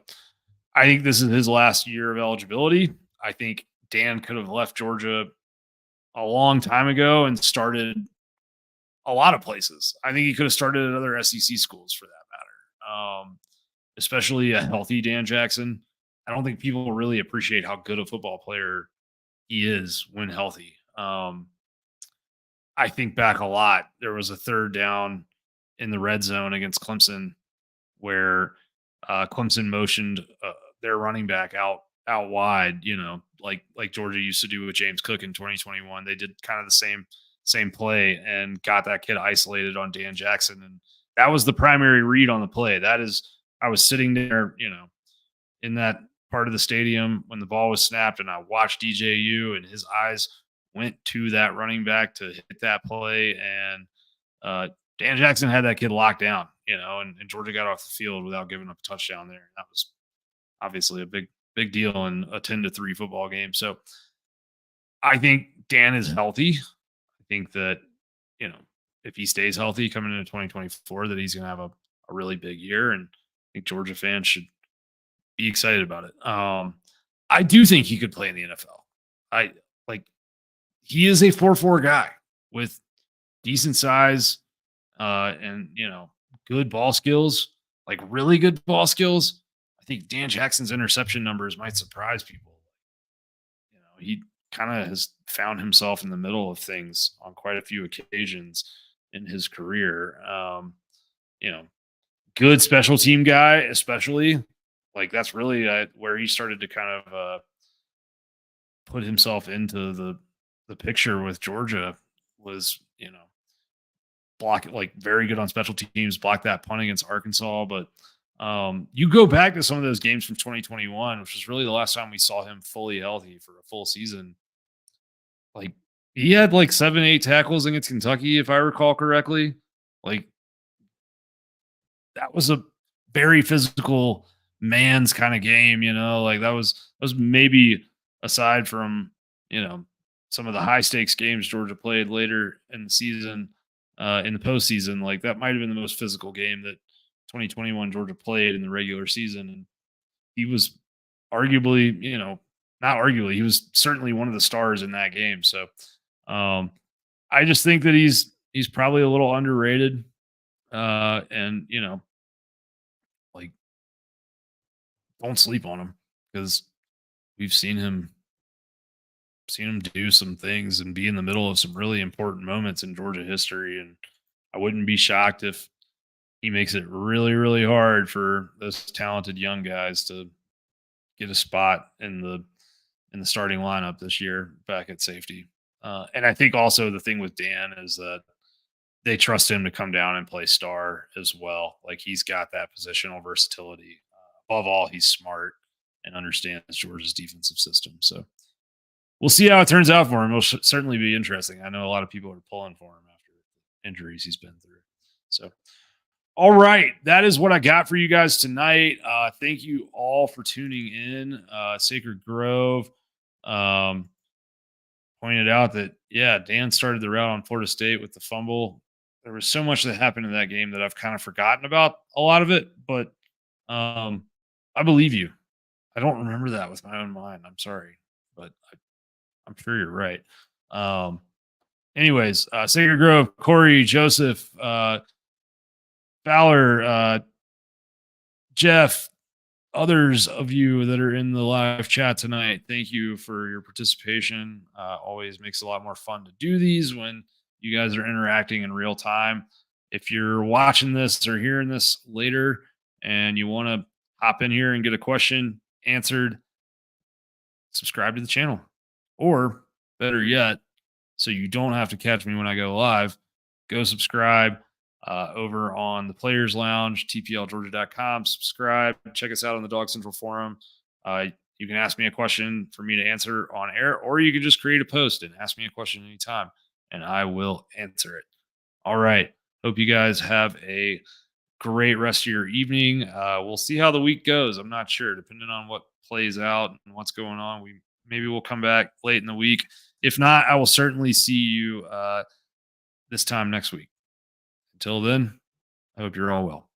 I think this is his last year of eligibility. I think Dan could have left Georgia a long time ago and started a lot of places. I think he could have started at other SEC schools for that matter, especially a healthy Dan Jackson. I don't think people really appreciate how good a football player he is when healthy. I think back a lot. There was a 3rd down in the red zone against Clemson where Clemson motioned their running back out wide, like Georgia used to do with James Cook in 2021. They did kind of the same play and got that kid isolated on Dan Jackson, and that was the primary read on the play. I was sitting there, in that part of the stadium when the ball was snapped, and I watched DJU, and his eyes went to that running back to hit that play, and Dan Jackson had that kid locked down, and Georgia got off the field without giving up a touchdown there. That was obviously a big deal in a 10-3 football game. So I think Dan is healthy. I think that, if he stays healthy coming into 2024, that he's going to have a really big year. And I think Georgia fans should be excited about it. I do think he could play in the NFL. He is a 4.4 guy with decent size, and good ball skills, like really good ball skills. I think Dan Jackson's interception numbers might surprise people. He kind of has found himself in the middle of things on quite a few occasions in his career. Good special team guy, especially. Like that's really where he started to kind of put himself into the picture with Georgia was, block, like very good on special teams, block that punt against Arkansas. But you go back to some of those games from 2021, which was really the last time we saw him fully healthy for a full season. Like he had like 7-8 tackles against Kentucky, if I recall correctly. Like that was a very physical man's kind of game, like that was maybe, aside from, some of the high stakes games Georgia played later in the season, in the postseason, like that might have been the most physical game that 2021 Georgia played in the regular season. And he was arguably, not arguably, he was certainly one of the stars in that game. So I just think that he's probably a little underrated. And like don't sleep on him because we've seen him do some things and be in the middle of some really important moments in Georgia history. And I wouldn't be shocked if he makes it really, really hard for those talented young guys to get a spot in the starting lineup this year back at safety. And I think also the thing with Dan is that they trust him to come down and play star as well. Like he's got that positional versatility. Above all, he's smart and understands Georgia's defensive system. So we'll see how it turns out for him. It'll certainly be interesting. I know a lot of people are pulling for him after injuries he's been through. So, all right, that is what I got for you guys tonight. Thank you all for tuning in. Sacred Grove pointed out that, Dan started the route on Florida State with the fumble. There was so much that happened in that game that I've kind of forgotten about a lot of it, but I believe you. I don't remember that with my own mind. I'm sorry, but I'm sure you're right. Anyways, Sacred Grove, Corey, Joseph, Fowler, Jeff, others of you that are in the live chat tonight, thank you for your participation. Always makes it a lot more fun to do these when you guys are interacting in real time. If you're watching this or hearing this later and you want to hop in here and get a question answered, subscribe to the channel. Or better yet, so you don't have to catch me when I go live, go subscribe over on the Players Lounge, tplgeorgia.com. Subscribe. Check us out on the Dog Central Forum. You can ask me a question for me to answer on air, or you can just create a post and ask me a question anytime, and I will answer it. All right. Hope you guys have a great rest of your evening. We'll see how the week goes. I'm not sure, depending on what plays out and what's going on. Maybe we'll come back late in the week. If not, I will certainly see you this time next week. Until then, I hope you're all well.